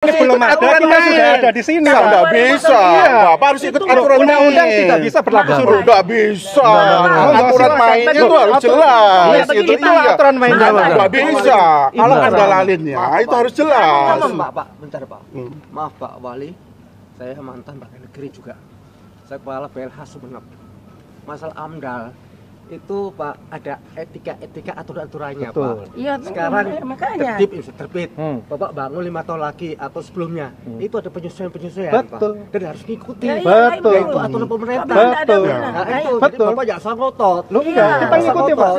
Belum ada, kita sudah ada di sini. Nggak bisa. Bapak harus ikut aturan undang-undang, tidak bisa berlaku surut. Nggak bisa. Aturan mainnya itu harus jelas. Itulah aturan mainnya. Nggak bisa. Kalau ada lalinnya, itu harus jelas. Pak, bentar Pak. Maaf Pak Wali, saya mantan pegawai negeri juga. Saya kepala BLH Sumeneb. Masalah AMDAL itu Pak ada etika aturannya Pak. Iya, sekarang makanya terbit. Bapak bangun 5 tahun lagi atau sebelumnya itu ada penyesuaian Betul. dan harus ngikuti. Betul. Itu aturan pemerintah. Betul. Nah, itu Betul. Bapak jangan salah ngotot. Lu enggak, kita ngikuti Pak.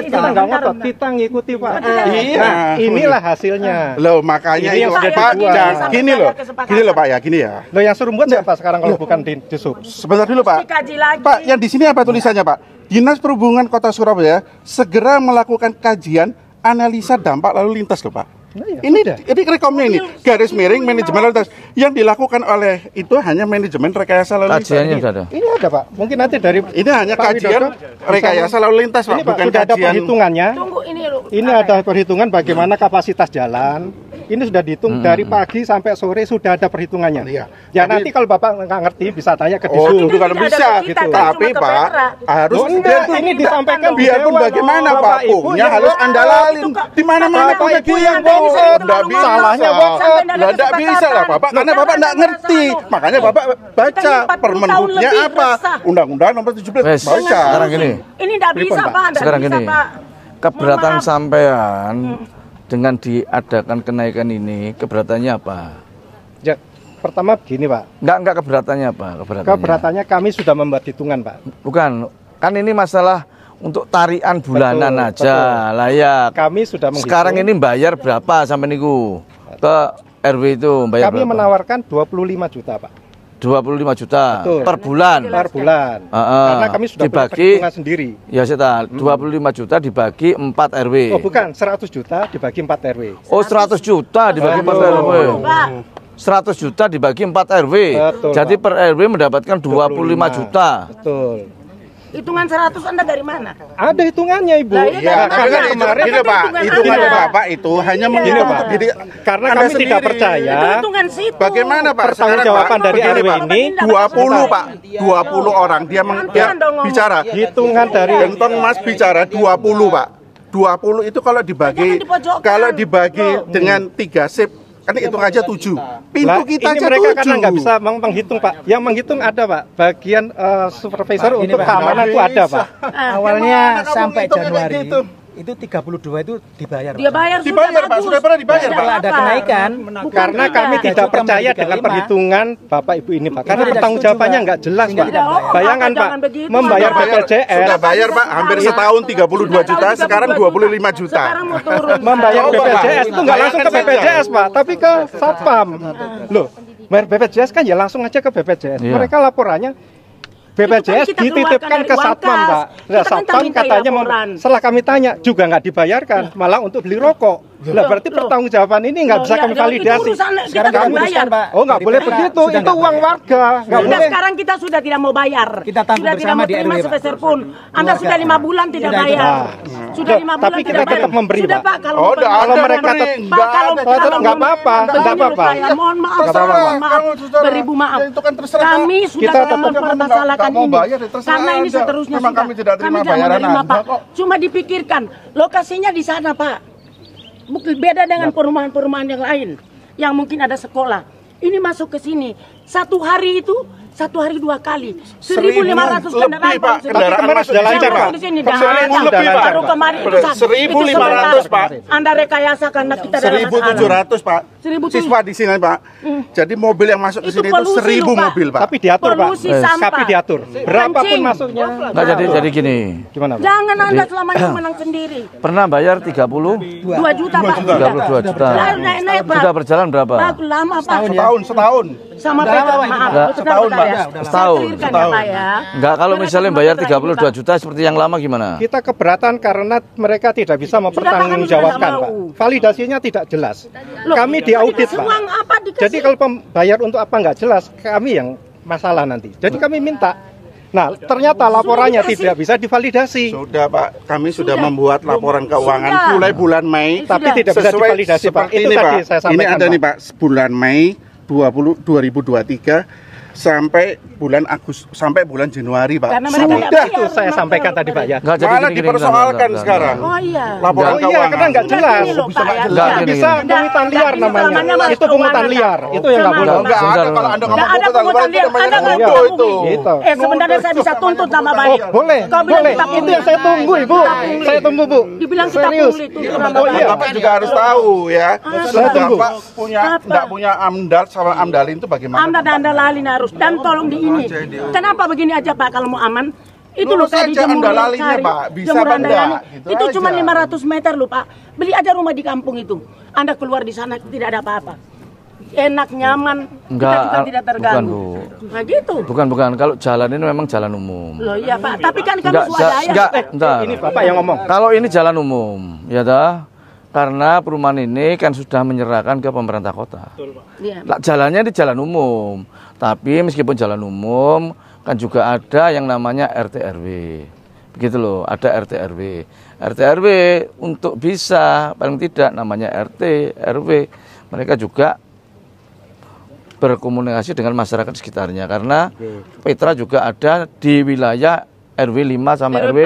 Kita enggak ngotot, kita ngikuti Pak. Iya, inilah hasilnya. Loh makanya Ini yang itu sudah Pak, dibuat. gini loh Pak ya, gini ya. Lo yang suruh buat siapa sekarang kalau bukan di sub? Sebentar dulu Pak. dikaji lagi. Pak, yang di sini apa tulisannya Pak? Dinas Perhubungan Kota Surabaya segera melakukan kajian analisa dampak lalu lintas loh Pak. Nah, ya, ini rekomnya ini garis miring manajemen lalu lintas yang dilakukan oleh itu hanya manajemen rekayasa lalu lintas. Kajiannya sudah ada. Ini ada Pak. Mungkin nanti dari Ini hanya Pak kajian Widodo rekayasa lalu lintas Pak, ini Pak, bukan sudah ada kajian. perhitungannya. Tunggu ini loh. Ini ada perhitungan bagaimana kapasitas jalan. Ini sudah dihitung dari pagi sampai sore sudah ada perhitungannya. Iya. Ya nanti kalau Bapak nggak ngerti bisa tanya ke Oh, Disub. itu kan Tidak ada bisa ke kita, gitu. kan Tapi cuma ke Pak Petra. harus Loh, enggak, ini disampaikan di biarpun Dewan. bagaimana Pak Bapak, Ibu, hukumnya yang harus bohong. Anda lalin. Di mana-mana Bapak, udah Ibu gitu yang Pak. bohong. Nggak bisa. Salahnya bohong. Lah nggak bisa lah Bapak karena Bapak nggak ngerti. Makanya Bapak baca Permendiknya apa? Undang-Undang nomor 17 Wes, baca. sekarang gini. Ini enggak bisa Pak. Pak, enggak Sekarang bisa gini. Pak. Keberatan Mohon maaf. sampean dengan diadakan kenaikan ini, keberatannya apa? Ya, pertama begini Pak. Enggak keberatannya apa? Keberatannya kami sudah membuat hitungan Pak. Bukan, kan ini masalah untuk tarian bulanan Betul, aja, betul. layak. Kami sudah menghitung. Sekarang ini bayar berapa sampai niku? Ke RW itu bayar Kami berapa? menawarkan 25 juta Pak 25 juta Betul. per bulan. per bulan. Karena kami sudah punya dibagi perhitungan sendiri. ya seta 25 juta dibagi 4 RW. Oh bukan, 100 juta dibagi 4 RW. Oh 100 juta dibagi 4 RW. Pak, 100 juta dibagi 4 RW. Betul, Jadi Pak. per RW mendapatkan 25 juta. Betul. hitungan 100 Anda dari mana? Ada hitungannya Ibu. Lah, iya, Ya, Karena tapi kan kemarin gini Pak, hitungan Anda. Bapak itu hanya Gini, menghitung Pak. untuk diri Karena Anda kami tidak sendiri. percaya Itu hitungan situ. Bagaimana Pak? pertanggungjawaban dari begini, RW Pak. ini 20 Pak, 20 orang dia dia bicara. hitungan dari Gentong Mas bicara 20 Pak. 20 itu kalau dibagi Jangan dipojokkan. kalau dibagi dengan 3 shift kan hitung aja 7. Pintu Lah, kita ini aja mereka 7. karena nggak bisa menghitung Pak. Yang menghitung ada Pak. Bagian supervisor untuk keamanan itu ada Pak. Awalnya sampai Hitung kayak Januari gitu. itu 32 itu dibayar. Dia bayar Dibayar, Pak. Sudah pernah dibayar, Pak. Setelah ada kenaikan, Karena kami tidak percaya dengan perhitungan Bapak Ibu ini Pak. Karena tidak pertanggungjawabannya setuju, nggak jelas Sehingga Pak. tidak bayar. Bayangkan Pak, Jangan begitu, membayar Pak. BPJS, Sudah bayar Pak, hampir setahun 32 juta, sekarang 25 juta. Sekarang mau turun. membayar Coba, BPJS Pak. itu nggak langsung ke BPJS Pak, tapi ke Satpam. Loh, bayar BPJS kan ya langsung aja ke BPJS. Iya. Mereka laporannya BPJS Itu kan kita dititipkan keluarkan ke dari Satpam uang kas. Pak. Kita Nah, kan Satpam mintai katanya laporan. setelah kami tanya juga nggak dibayarkan, malah untuk beli rokok. Lah berarti pertanggungjawaban ini nggak bisa kami validasi. sekarang kita kami bayar. putuskan Pak. Oh nggak Dari boleh Petra begitu, sudah itu nggak uang bayar. warga, nggak Sudah boleh. sekarang kita sudah tidak mau bayar. Kita tampung sudah tidak bersama mau di terima RW, Pak. sepeser pun. Anda sudah 5 bulan tidak Sudah, bayar. Nah. Sudah 5 bulan Tapi kita tidak bayar. tetap memberi, Sudah Pak. Pak, kalau Oh, mau udah bayar, Kalau ada mereka memberi. tetap Pak, kalau Nggak kalau nggak apa-apa, begini nggak apa-apa. loh, saya mohon maaf, Terserah. mohon maaf, Kalau terserah. beribu maaf. Ya, itu kan terserah. Kami sudah Kita tetap mempermasalahkan nggak mau ini. bayar, ya terserah Karena ini Anda. seterusnya Memang sudah. kami tidak terima Kami tidak bayaran menerima, Anda Pak. kok. Cuma dipikirkan lokasinya di sana Pak. Beda dengan perumahan-perumahan yang lain yang mungkin ada sekolah. Ini masuk ke sini satu hari 2 kali 1.500 kendaraan lebih, Pak. Kendaraan kemarin sudah lancar, Pak. Di sini Seribu dah. lebih, Pak. Baru kemarin itu 1.500, Pak. Anda rekayasa karena kita dalam masalah. 1.700 Pak 1.700. siswa di sini Pak. Jadi mobil yang masuk ke Itu sini itu polusi 1.000 loh, Pak. mobil Pak. Tapi diatur Pak. Polusi sampah. Tapi diatur. Berapapun Kencing. masuknya. Nggak jadi gini. Gimana Pak? Jangan Anda selamanya menang sendiri. Pernah bayar 30 2 juta Pak. 32 juta. Naik Pak. Sudah berjalan berapa? Bagus lama Pak. Setahun. Sama Udah Pak. lama, Maaf. Udah setahun, Pak. Setahun. Pak ya. Enggak, kalau misalnya bayar 32 juta seperti yang lama gimana? Kita keberatan karena mereka tidak bisa mempertanggungjawabkan Sudah, Pak. kami sudah Validasinya tidak jelas. Loh, Kami diaudit Pak. uang apa dikasih? Jadi kalau bayar untuk apa nggak jelas, kami yang masalah nanti. Jadi kami minta Nah, ternyata laporannya tidak bisa divalidasi. Sudah Pak, kami sudah membuat laporan keuangan Sudah. mulai bulan Mei. Tapi tidak bisa Sesuai divalidasi, Pak. seperti Itu ini, tadi Pak. saya Ini sampaikan, ada Pak. nih Pak, bulan Mei 2023 sampai bulan Januari, Pak. Karena mereka Sudah. tidak Itu saya sampaikan tadi, Pak ya. Nggak, jadi Malah gini, dipersoalkan enggak. sekarang. Oh iya. Laporan Oh iya, keuangan. karena nggak jelas. Ini loh, Pak, ya. Enggak, gini, Bisa gini. pungutan liar Ini namanya. namanya mas Itu pungutan keuangan, liar. Pak. Itu yang nggak Sama, boleh. Enggak ada Sebentar, kalau Anda ngomong Nggak ada pungutan pungutan liar, liar. itu namanya Anda nggak nuduh tahu itu. Gitu. Sebenarnya saya bisa tuntut sama baik. Boleh, Kau bilang boleh. kita Itu pungli. yang saya tunggu, Ibu. Saya tunggu, Bu. Dibilang kita Serius. pungli, tuntut sama Oh baik. iya. Bapak juga harus tahu ya. Saya tunggu. Bapak punya Apa? enggak punya AMDAL sama AMDALIN itu bagaimana? Anda lalin harus. Dan tolong di ini. Kenapa begini aja Pak kalau mau aman? Itu loh Lurus tadi saja jemur Anda lalinya, cari. Pak. Bisa Jemur apa Anda enggak? lali. Gitu Itu aja. cuma 500 meter loh Pak. Beli aja rumah di kampung itu. Anda keluar di sana tidak ada apa-apa. Enak, nyaman, Enggak, kita juga tidak terganggu. bukan, Bu. Nah gitu. Bukan. Kalau jalan ini memang jalan umum. Loh iya Pak, tapi kan kami Enggak, swadaya. enggak. Ini Bapak yang ngomong. Kalau ini jalan umum, ya dah. Karena perumahan ini kan sudah menyerahkan ke pemerintah kota. Iya. Lah, jalannya di jalan umum. Tapi meskipun jalan umum, kan juga ada yang namanya RT RW. Begitu loh, ada RT RW. RT RW untuk bisa paling tidak namanya RT RW, mereka juga berkomunikasi dengan masyarakat sekitarnya karena Petra juga ada di wilayah RW 5 sama RW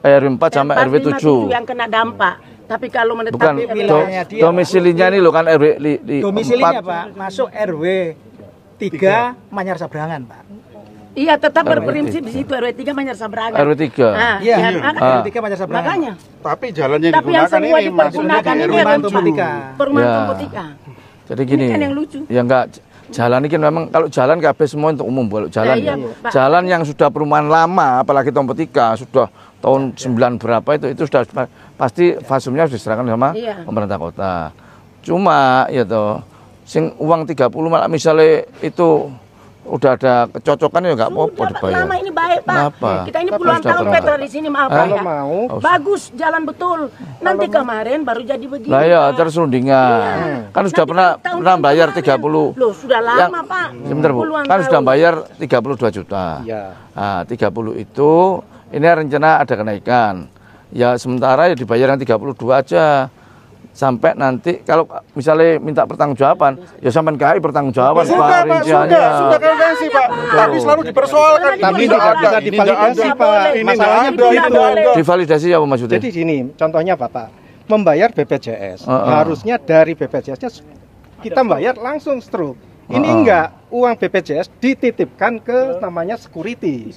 4 sama RW 7. Yang kena dampak. Tapi kalau Bukan menetapkan wilayahnya dia, domisilinya ini loh kan RW domisilinya 4. Pak masuk RW 3 Manyar Sabrangan, Pak. Iya, tetap RW berprinsip di 3. situ RW 3 Manyar Sabrangan. RW 3. Nah, Iya, ya, RW 3 Manyar Sabrangan. makanya. Tapi jalan yang Tapi yang digunakan semua ini maksudnya dipergunakan di ini RW yang Tumpu lucu. Tika. Perumahan Ya. Tumpu Tika. Jadi gini, Ini kan yang lucu. ya enggak, jalan ini kan memang kalau jalan kabeh semua untuk umum, kalau jalan Iya, ya. Pak. Jalan yang sudah perumahan lama, apalagi Tumpu Tika sudah tahun 9 berapa itu sudah pasti fasumnya harus diserahkan sama Iya. pemerintah kota. Cuma ya toh, sing uang 30 malah misalnya itu udah ada kecocokan ya nggak apa-apa Sudah, Pak. dibayar. Lama ini baik, Pak. Kenapa? Kita ini Tapi puluhan sudah tahun pernah. Petra di sini, maaf Pak Kalau ya. mau, Bagus, jalan betul. Nanti kemarin baru jadi begini. Lah ya Pak. terus rundingan. Kan sudah Nanti pernah tahun-tahun bayar kemarin. 30. Loh, sudah lama, Yang- Pak. Sebentar Bu, Puluhan kan sudah tahun. bayar 32 juta. Iya. Nah, 30 itu ini rencana ada kenaikan. Ya sementara ya dibayar yang 32 aja. Sampai nanti kalau misalnya minta pertanggungjawaban, ya sampai KAI pertanggungjawaban Sudah Pak, rinciannya. sudah kasih Pak. Tapi selalu dipersoalkan. Tapi Ini tidak ada, bisa ini divalidasi, tidak ada. Pak. Ini Masalahnya tidak ada, begitu. tidak ada. Divalidasi ya apa maksudnya? Jadi gini, contohnya Bapak membayar BPJS, Heeh. harusnya dari BPJS-nya kita bayar langsung stroke. Ini Heeh. enggak, uang BPJS dititipkan ke namanya security,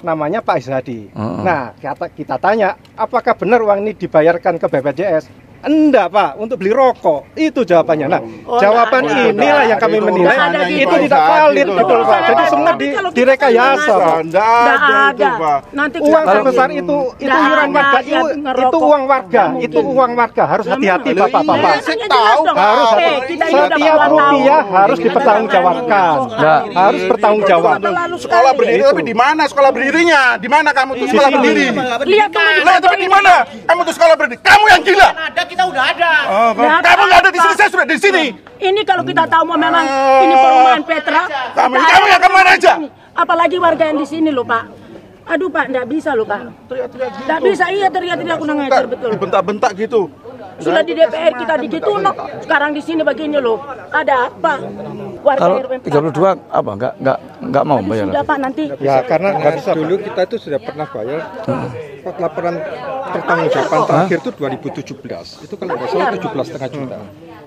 namanya Pak Izadi. Heeh. Nah, kita tanya, apakah benar uang ini dibayarkan ke BPJS? Enggak Pak, untuk beli rokok. Itu jawabannya. Nah, Oh, jawaban enggak ada. inilah yang kami Itu menilai urusannya itu Pak tidak Izadi valid, itu, betul Pak. Pak. Jadi semua Tapi kalau kita direkayasa. Pak. Enggak Nggak ada itu ada. Pak. Nanti Uang kita sebesar begini. itu Nggak iuran ada, warga, dia itu ngerokok. uang warga, Nggak itu mungkin. uang warga, harus hati-hati Lah, Bapak-bapak. iya, saya Makanya tahu. jelas dong. Harus Oke, hati. kita ini udah Setiap puluhan rupiah tahun. harus dipertanggungjawabkan. Nah, Harus bertanggung Terlalu jawab. Sekolah sekali. berdiri tapi di mana sekolah berdirinya? Di mana kamu tuh sekolah berdiri? Lihat tuh Lah tapi di mana? Kamu tuh sekolah berdiri. Kamu yang gila. Ada, kita udah ada. Kamu nggak ada di sini, saya sudah di sini. Ini kalau kita tahu mau memang ini perumahan Petra. Kamu kita yang ada kemana aja? ini. Apalagi warga yang di sini loh Pak. Aduh Pak, nggak bisa loh Pak. Nggak bisa, iya teriak-teriak aku ngajar betul. Bentak-bentak gitu. Sudah di DPR kita digitu no. Sekarang di sini begini loh. Ada apa? Warga kalau RW 32 apa enggak mau bayar? Sudah Pak nanti. Ya karena nggak bisa. Dulu kita itu sudah pernah bayar laporan pertanggungjawaban terakhir itu 2017. Itu kalau nggak salah 17,5 juta.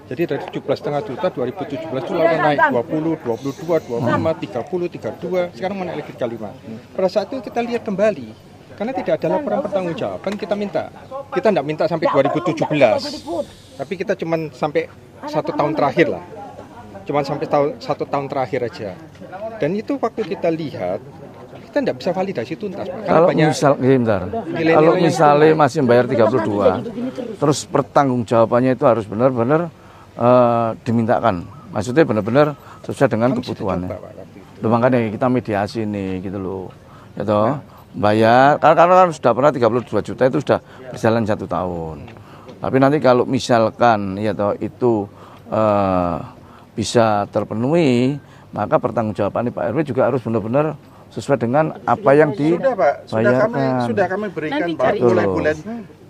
Jadi dari 17,5 juta 2017 itu lalu naik 20, 22, 25, 30, 32. Sekarang mau naik lagi 35. Pada saat itu kita lihat kembali. Karena tidak ada laporan pertanggungjawaban kita minta. Kita tidak minta sampai 2017. Tapi kita cuman sampai 1 tahun terakhir lah. Cuman sampai 1 tahun terakhir aja. Dan itu waktu kita lihat kita tidak bisa validasi tuntas Pak. Karena Kalau banyak kalau misalnya masih bayar 32, terus pertanggungjawabannya itu harus benar-benar dimintakan. Maksudnya benar-benar sesuai dengan kebutuhannya. Loh, makanya kita mediasi nih gitu loh. Ya toh, bayar karena kan sudah pernah 32 juta itu sudah berjalan 1 tahun. Tapi nanti kalau misalkan ya toh itu bisa terpenuhi, maka pertanggungjawaban Pak RW juga harus benar-benar sesuai dengan apa yang Sudah Pak, dibayarkan. sudah kami berikan Nanti Pak cari.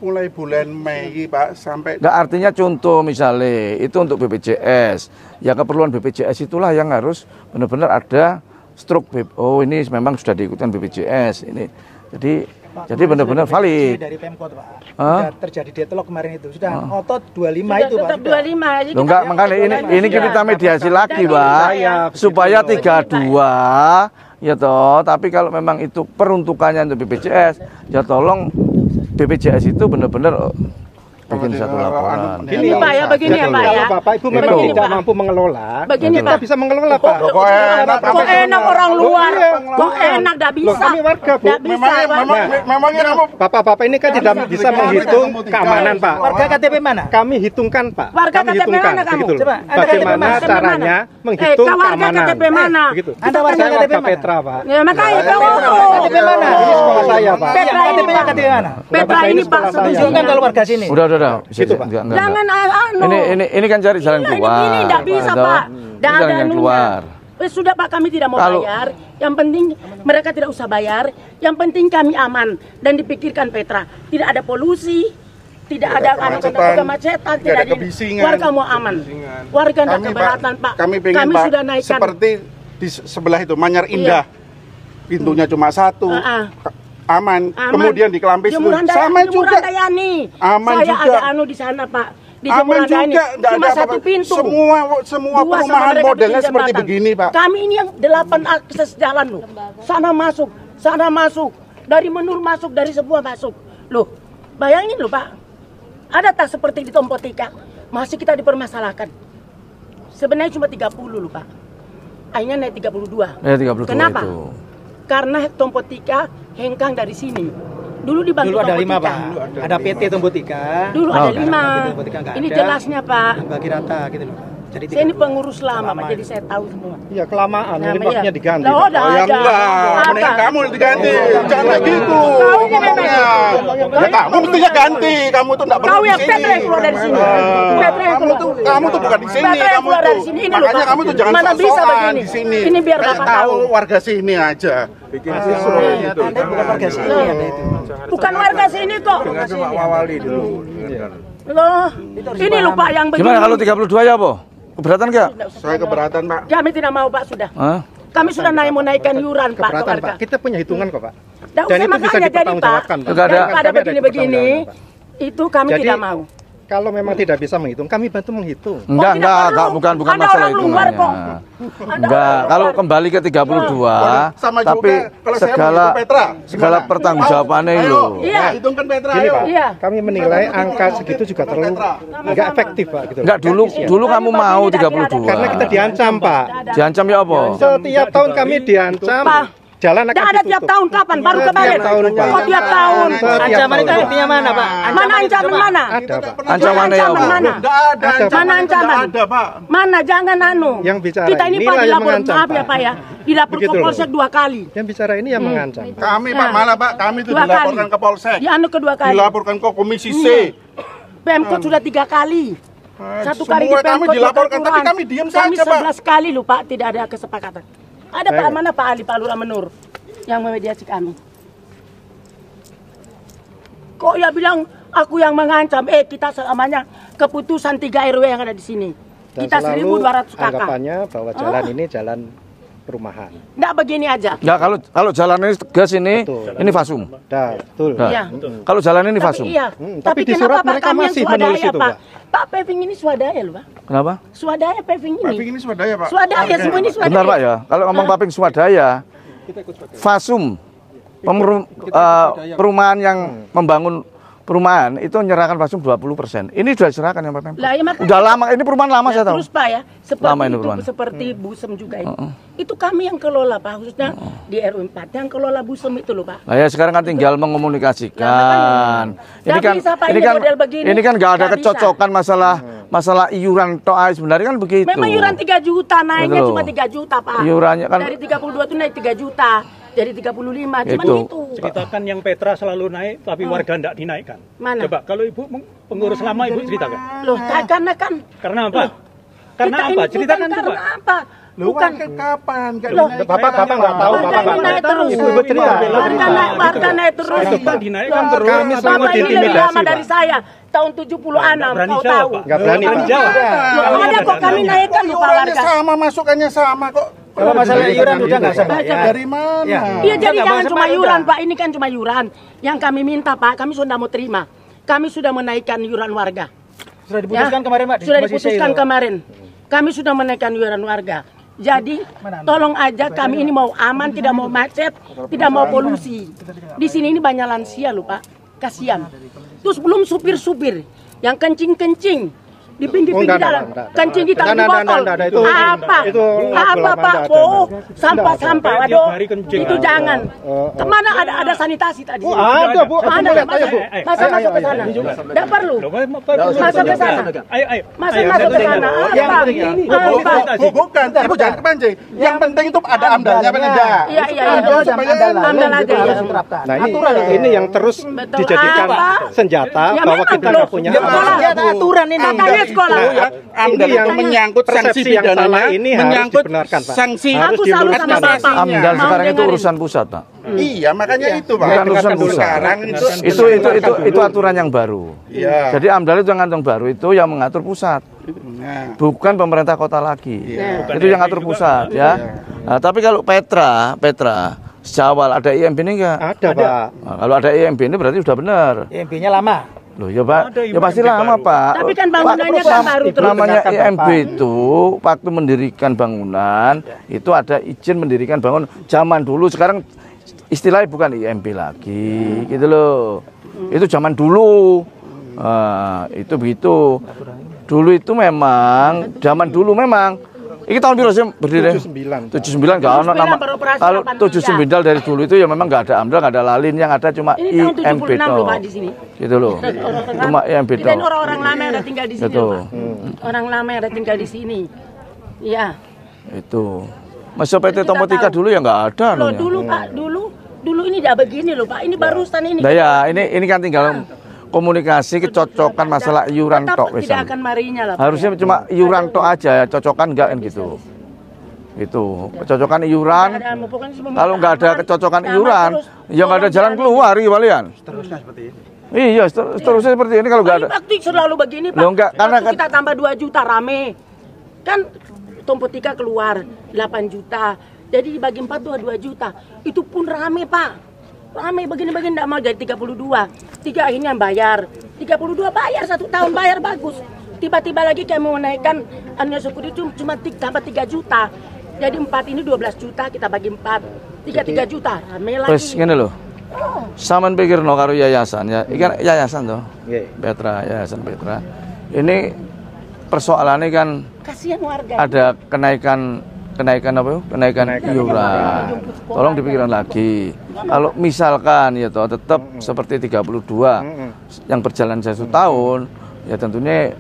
mulai bulan Mei Pak sampai Nggak, artinya contoh misalnya itu untuk BPJS, ya keperluan BPJS itulah yang harus benar-benar ada oh ini memang sudah diikutkan BPJS ini, jadi benar-benar valid. Dari Pemkot Pak, Hah? sudah terjadi deadlock kemarin itu, sudah otot 25 itu Pak. Tetap Sudah. 25 aja. Loh, enggak, makanya ini kita mediasi lagi Pak, supaya 32 ya toh, tapi kalau memang itu peruntukannya untuk BPJS, ya tolong BPJS itu benar-benar bikin satu laporan. Begini Pak ya, begini ya Pak ya. Kalau Bapak Ibu memang Begini, tidak Pak. mampu mengelola, Begini, kita Pak. bisa mengelola Pak. kok enak Kok enak orang luar, kok enak dak Loh, bisa. kami warga Bu. Dak bisa. memangnya kamu Bapak-bapak ini kan tidak bisa menghitung keamanan Pak. Warga KTP mana? Kami hitungkan Pak. Warga Kami KTP hitungkan. mana kamu? Begitu loh. Coba, Anda Bagaimana KTP mana? caranya menghitung warga keamanan. KTP mana? Begitu. Anda warga Saya KTP warga mana? Petra Pak. Ya makanya kamu KTP mana? Ini sekolah saya Pak. Petra ini KTP-nya Pak. KTP mana? Petra Bapak ini ini Pak sekolah saya. Tunjukkan kalau warga sini. Udah. Bisa, Gitu, Pak. enggak. Jangan anu. Ini kan cari jalan keluar. Ini tidak bisa Toh. Pak. Ini Tidak jalan ada yang anunya. keluar. Sudah Pak, kami tidak mau Kalau- bayar. Yang penting mereka tidak usah bayar. Yang penting kami aman dan dipikirkan Petra. Tidak ada polusi, tidak ada kemacetan, tidak ada ada kebisingan. Warga mau aman. Warga tidak keberatan Pak. Kami pengen Pak, sudah naikkan. seperti di sebelah itu Manyar Indah, pintunya cuma satu, aman. Kemudian di Kelampis itu sama juga, Dayani. Aman Saya juga. ada anu di sana Pak. Di aman Jemuran Dayani. juga, nggak Cuma ada satu apa-apa. pintu. Semua Dua sama perumahan mereka modelnya bikin seperti jembatan. begini Pak. Kami ini yang 8 akses jalan loh. Sana masuk. Dari Menur masuk, dari sebuah masuk. Loh, bayangin loh Pak. Ada tak seperti di Tompotika? Masih kita dipermasalahkan. Sebenarnya cuma 30 loh Pak. Akhirnya naik 32. Ya 32 Kenapa? itu. Karena Tompotika hengkang dari sini. Dulu dibantu Dulu ada 5 Tompotika. Pak. Ada PT Tombotika. Dulu Oh, ada oke. 5. Tombotika nggak Ini ada. jelasnya Pak. Bagi rata gitu loh. Jadi Saya ini pengurus lama Pak, jadi saya tahu semua. Iya kelamaan, ini Namanya- waktunya diganti. Lah, Pak. udah Oh, yang ada. enggak, mendingan kamu diganti, jangan kayak gitu Kau ini ngomongnya. Ya kamu mestinya ganti, kamu tuh enggak perlu Kau di yang sini. Petra yang keluar dari sini. Petra yang keluar. Kamu tuh bukan di sini, Petra yang kamu keluar tuh. dari sini. Ini loh, Makanya Pak. kamu tuh jangan Mana bisa sok-sokan begini? di sini. Ini biar Kayak Bapak tahu tahu. warga sini aja. Bikin siswa gitu. Anda bukan warga sini ada itu. Bukan warga sini kok. Loh, ini lupa yang begini. Gimana kalau 32 ya, Po? Keberatan nggak? Saya keberatan, Pak. Kami tidak mau Pak sudah. Hah? Kami sudah mau naikkan yuran Pak ke Keberatan warga. Pak, kita punya hitungan kok Pak. Nggak Dan usah, itu bisa makanya jadi Pak. dipertanggungjawabkan Pak. Nggak ada. Daripada Kami ada begini-begini, dipertanggungjawabkan, Pak. itu kami Jadi, tidak mau. Kalau memang tidak bisa menghitung, kami bantu menghitung. Enggak, tidak perlu. bukan Ada masalah orang luar kok. hitungannya. Enggak, kalau kembali ke 32, Sama juga tapi kalau saya segala menghitung Petra, segala gimana? pertanggungjawabannya Ayo, itu. Iya. hitungkan Petra, Gini ayo. Pak, Iya. kami menilai angka segitu juga terlalu nggak efektif Pak. Gitu. Enggak, dulu kamu mau 32. Karena kita diancam Pak. Diancam ya apa? Setiap tahun kami diancam. Pak. Jalan akan Tidak ada tiap ditutup. tahun, kapan? Baru Setiap kemarin. tahun, Pak. Oh tiap tahun. Setiap Ancaman itu tahun. artinya mana Pak? Mana ancaman mana? Ada Pak. Ancamannya ya apa? Ancaman mana? Enggak ada. Mana ancaman? Ada, Pak. Mana jangan anu. Yang bicara kita ini inilah Pak yang dilapor, mengancam, maaf ya Pak. Pak ya, dilapor Begitu ke loh. polsek 2 kali. Yang bicara ini yang mengancam. Kami Pak, malah Pak, kami itu 2 dilaporkan kali. ke Polsek. Di anu kedua kali. Dilaporkan ke Komisi C. Pemkot sudah 3 kali. Satu kali di Semua kami Pemkot, dilaporkan, dua tapi kelurahan. kami diam Kami saja, Pak. 11 kali loh Pak, tidak ada kesepakatan. Ada Pak mana Pak Ali, Pak Lurah Menur yang memediasi kami. Kok ya bilang aku yang mengancam? Kita selamanya keputusan 3 RW yang ada di sini. Dan Kita selalu 1.200 kakak. anggapannya bahwa jalan ini jalan perumahan. Nggak begini aja. Enggak, kalau jalan ini tegas ini, Betul. ini fasum. Dah, betul. Nah, Iya. kalau jalan ini fasum. Iya. Tapi di kenapa surat Pak mereka kami yang masih menulis swadaya, itu, Pak? Pak. Pak paving ini swadaya loh Pak. Kenapa? Swadaya paving ini. Paving ini swadaya Pak. Swadaya semua ini swadaya. Benar Pak ya. Kalau ngomong paping swadaya, fasum perumahan yang membangun perumahan itu menyerahkan fasum 20%. Ini sudah diserahkan yang Pak. Lah, ya, makanya- Udah lama, ini perumahan lama saya tahu. Terus Pak ya, seperti Lama ini itu, perumahan. seperti Busem juga itu. Itu kami yang kelola Pak, khususnya di RW 4 yang kelola Busem itu loh Pak. Nah ya sekarang kan tinggal mengomunikasikan. Nggak bisa, Pak, ini model begini. Ini kan nggak ada Nggak bisa. kecocokan masalah iuran toa sebenarnya kan begitu. Memang iuran 3 juta, naiknya Gitu. cuma 3 juta Pak. Iurannya kan- Dari 32 itu naik 3 juta. Jadi 35, cuma Itu. itu. Ceritakan yang Petra selalu naik, tapi warga tidak dinaikkan. Mana? Coba, kalau ibu pengurus lama, ibu ceritakan. Loh, karena kan Karena apa? Karena kita apa? ini Ceritakan bukan coba. karena apa? Lu Bukan. kapan? Nggak Loh, dinaikkan. Bapak nggak tahu, Warga Bapak ini nggak naik tahu. terus. Ibu cerita. Warga naik terus. Kita dinaikkan terus. Kami Bapak selalu ini lebih diintimidasi, lama dari Pak. saya. Tahun 76, berani kau jawab, tahu. Pak. Nggak berani, Pak. Loh, ada kok kami naikkan lupa Iurannya warga. sama, masukannya sama kok. Kalau masalah iuran udah nggak usah bayar. Dari mana? Iya, jadi Nggak jangan bahas cuma apa iuran, udah. Pak. Ini kan cuma iuran. Yang kami minta, Pak, kami sudah mau terima. Kami sudah menaikkan iuran warga. Sudah diputuskan kemarin, Pak. di Sudah Komisi diputuskan itu. kemarin. Kami sudah menaikkan iuran warga. Jadi, tolong aja kami ini mau aman, tidak mau macet, tidak mau polusi. Di sini ini banyak lansia loh, Pak. Kasihan. Terus belum supir-supir yang kencing-kencing di pinggir-pinggir jalan. Kencing di tangki botol. Itu Apa? itu Apa, Pak? Oh, sampah-sampah. Tiap Waduh, hari kencing. itu jangan. Kemana ada sanitasi tadi? Oh, ada, Bu. Mana? Lihat, ayo, Bu. Masa masuk ke sana? Tidak perlu. Masuk ke sana. Ayo. Masa masuk ke sana? Apa? Apa? Bukan, Ibu jangan kepancing. Yang penting itu ada amdalnya apa enggak? Iya, iya, Amdal iya. supaya Amdal aja, harus ya. diterapkan. Nah, ini yang terus Betul. dijadikan Apa? senjata Ya, bahwa memang kita belum. nggak punya Ya, aman. Malah ada aturan ini. Katanya sekolah. Ya, amdal Ini yang yang menyangkut sanksi persepsi yang pidananya, salah ini harus menyangkut dibenarkan, Pak. sanksi Harus Aku selalu sama diluruskan. Bapak. AMDAL Mau sekarang itu dengerin. urusan pusat, Pak. Iya, makanya itu, Pak. Bukan urusan pusat. Sekarang Itu aturan yang baru. Iya. Jadi AMDAL itu yang kantong baru itu yang mengatur pusat, Nah, bukan pemerintah kota lagi. Iya. Itu yang ngatur pusat, ya. Nah, tapi kalau Petra sejak awal ada IMB ini enggak? Ada, Pak. Nah, kalau ada IMB ini berarti sudah benar. IMB-nya lama. Loh ya Pak, Ada ya pasti IMB lama baru. Pak. Tapi kan bangunannya Pak, kan baru terus. namanya Dengarkan, IMB Bapak. itu waktu mendirikan bangunan itu ada izin mendirikan bangunan zaman dulu. Sekarang istilahnya bukan IMB lagi, gitu loh. Itu zaman dulu. Itu begitu. Dulu itu memang zaman dulu memang. Ini tahun berapa sih berdiri? 79 enggak ono 79 nama. beroperasi Kalau 83. 79 dari dulu itu ya memang enggak ada AMDAL, enggak ada lalin, yang ada cuma Ini tahun IMB 76 loh, toh. Pak, di sini. Gitu loh. Cuma IMB Kita toh. ini orang-orang lama yang ada tinggal di sini, Gitu. loh, Pak. Orang lama yang ada tinggal di sini. Iya. Itu. Masa PT Kita Tomotika tahu. dulu ya nggak ada Loh, anunya. dulu Pak, dulu ini tidak begini loh, Pak. Ini barusan ini. Nah ya, ini kan tinggal komunikasi kecocokan masalah iuran Tetap tok tidak misalnya. akan marinya lah, Pak. Harusnya cuma iuran tok aja, cocokan enggak kan gitu. Gitu. Kecocokan iuran. Nggak ada, pokoknya semua Kalau nggak ada aman, kecocokan aman iuran, terus. ya nggak ada Tolong jalan jangan- keluar gitu kalian. Iya, seterusnya seperti ini kalau nggak ada. Pasti selalu begini, Pak. Loh, enggak, karena Waktu kan- kita tambah 2 juta rame. Kan Tomotika keluar 8 juta. Jadi dibagi 4 2 juta. Itu pun rame, Pak. Rame begini-begini enggak mau jadi 32. 3 akhirnya bayar. 32 bayar 1 tahun bayar bagus. Tiba-tiba lagi kayak mau menaikkan anunya syukur itu cuma tambah 3 juta. Jadi 4 ini 12 juta kita bagi 4. 3 juta. Rame lagi. Terus gini loh. Saman pikir no karo yayasan ya. Ikan yayasan toh. Nggih. Petra, yayasan Petra. Ini persoalannya kan Kasihan warga. ada kenaikan apa ya? Kenaikan iuran. Tolong dipikirkan lagi. Kalau misalkan ya toh tetap seperti 32 yang berjalan 1 tahun, ya tentunya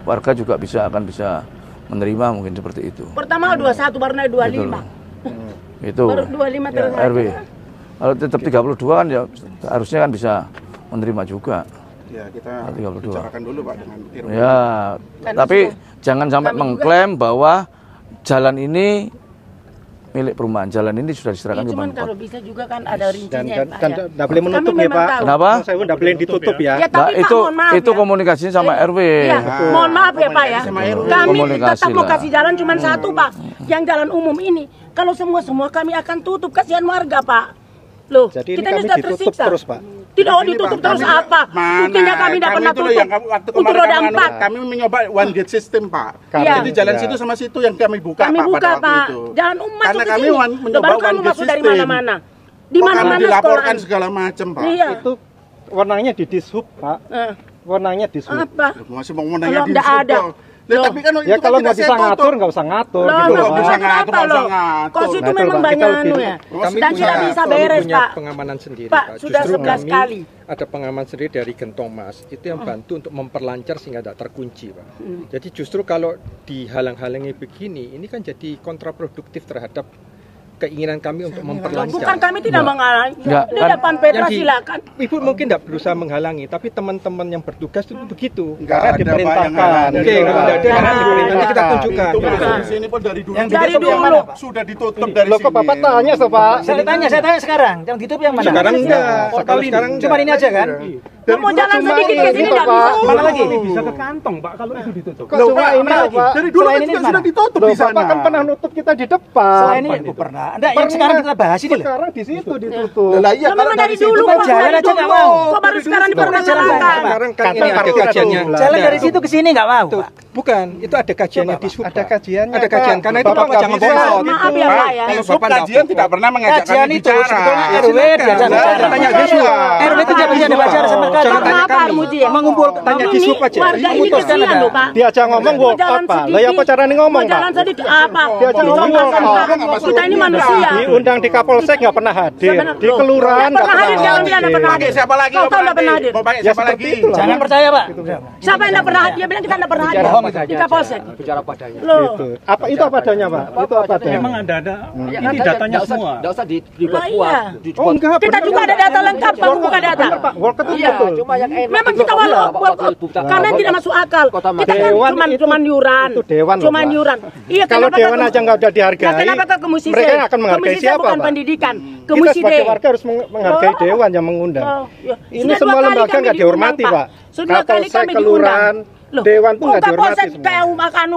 warga juga akan bisa menerima mungkin seperti itu. Pertama 21 baru naik 25. Gitu loh. Itu. Baru 25 terus. RW. Kalau tetap 32 kan ya harusnya kan bisa menerima juga. ya kita 32. bicarakan dulu Pak dengan IRW. Ya, Karena tapi sudah- jangan sampai kami juga- mengklaim bahwa jalan ini milik perumahan. Jalan ini sudah Ya, diserahkan ke cuman Pemkot. kalau bisa juga kan ada rincinya Dan Pak, tidak boleh menutup Kami ya, memang Pak. tahu. Kenapa? Saya udah boleh ditutup ya. Ya, tapi Pak, mohon maaf itu ya. komunikasinya sama RW. Iya, mohon maaf ya Pak ya. Kami Komunikasi tetap mau lah. kasih jalan cuma satu Pak. Yang jalan umum ini. Kalau semua kami akan tutup, kasihan warga Pak. Loh, Jadi ini kita kami sudah ditutup tersiksa. terus, Pak. Tidak mau Ini, ditutup Pak, terus kami- apa? Mana? Buktinya kami tidak pernah itu loh tutup. yang waktu Untuk kemarin roda kami 4. kami mencoba one gate system Pak. Iya. Jadi jalan Iya. situ sama situ yang kami buka Kami Pak buka pada waktu Pak. itu. Jalan umum masuk Karena ke kami sini. mencoba Baru one kamu gate masuk dari system. mana-mana. Di Kok kami mana-mana dilaporkan sekolahan. segala macam Pak. Iya. Itu wewenangnya di Dishub, Pak. Eh, Wewenangnya Dishub. apa? Masih mau menanya Kalau di nggak situ. ada. Loh. Tapi kan Ya itu kalau kan nggak tidak bisa saya ngatur, tutup. nggak usah ngatur. Loh, gitu nggak loh, bisa Pak. ngatur, kenapa nggak usah loh? ngatur. Kos itu Nah, itu, memang Pak, banyak kita anu lebih- ya. Kami Dan punya- tidak bisa kami beres punya Pak. pengaman sendiri Pak, Pak. sudah Justru 11 kami kali. ada pengaman sendiri dari Gentong Mas. Itu yang bantu untuk memperlancar sehingga tidak terkunci Pak. Jadi justru kalau dihalang-halangi begini, ini kan jadi kontraproduktif terhadap keinginan kami untuk memperlancar. Bukan kami tidak menghalangi. Enggak, Di kan- depan Petra Yang di- silakan. Ibu mungkin tidak berusaha menghalangi, tapi teman-teman yang bertugas itu begitu. Karena ada diperintahkan. bayangan. Oke, kalau tidak ada karena nanti kita tunjukkan. Di sini pun dari dulu. Yang Dari ditutup yang dulu. mana, Pak? Sudah ditutup dari Loh, sini. kok Bapak tanya, so, Pak? Saya tanya sekarang. Yang ditutup yang mana? Sekarang enggak. Kalau sekarang Cuma ini aja kan? Kamu jalan cuma sedikit ke ini, sini toh, nggak Pak. bisa. Mana lagi? Bisa ke kantong, Pak, kalau itu ditutup. Kok cuma ini, Pak? Dari dulu Selain kan ini juga mana? sudah ditutup Loh, di sana. Bapak kan pernah nutup kita di depan. Selain ini pernah. Enggak, yang sekarang kita bahas ini loh. Sekarang di situ ditutup. Lah iya, Lah, memang dari situ dulu, kan Pak. jalan Dari aja nggak dulu. mau. Kok baru sekarang Jalan dipermasalahkan? sekarang kan ini Kata ada parkir kajiannya. dulu. Jalan dari situ ke sini nggak mau, Tuh, Pak. bukan, itu ada kajiannya di Sub. Ada kajiannya, Ada kajian, Pak. karena itu Bapak Bapak jangan nggak bisa. bohong. Maaf ya, Pak ya. Kalau Sub kajian tidak pernah mengajak Kajian kami itu bicara. sebetulnya RW diajak Silakan. bicara. Tanya di Sub. RW itu tidak bisa dibaca sama sekali. Jangan tanya Maaf, Pak kami. Armuji. Mengumpulkan. Tanya di Ini Sub aja. warga ini Memutuskan kesian ada. loh, Pak. Diajak ngomong, Mau Bu, jalan apa? sedikit. Lah ya apa caranya ngomong, Mau jalan Pak? sedikit apa? Diajak ngomong, Dicontohkan, Pak. Pak. Kita ini manusia. Diundang di Kapolsek nggak pernah hadir, di kelurahan nggak pernah hadir, jangan bilang nggak pernah Pakai hadir. siapa lagi? Kau tahu nggak pernah hadir. Mau pakai Ya siapa seperti lagi? itulah. Jangan percaya, Pak. Siapa yang nggak pernah hadir? Dia bilang kita nggak pernah hadir. Di Kapolsek. Bicara padanya. Loh. Gitu. Apa itu apa adanya, Pak? Itu apa adanya? Memang ada ini datanya semua. Tidak usah Lah, dibuat-buat. iya. Oh enggak, Kita benar, juga Pak. ada data lengkap, Pak, buka data. Pak, Walker itu Iya, betul. cuma yang enak. Memang itu kita kalau walau Bapak karena tidak masuk akal. Kota Kita kan Dewan cuman yuran. itu dewan loh, Cuman Pak. yuran. Iya, Kalau kenapa dewan aja nggak udah dihargai, Nah, kenapa ke komisi C? mereka akan menghargai Komisi C siapa, bukan Pak? pendidikan. Kita Komisi D. sebagai warga harus menghargai dewan yang mengundang. Oh, iya. Ini Sudah semua 2 kali lembaga kami nggak diundang, dihormati, Pak. Sudah 2 kali Kapolsek, kami kelurahan, diundang. Loh, dewan tuh kok nggak dihormati Kapolsek semua. kayak makan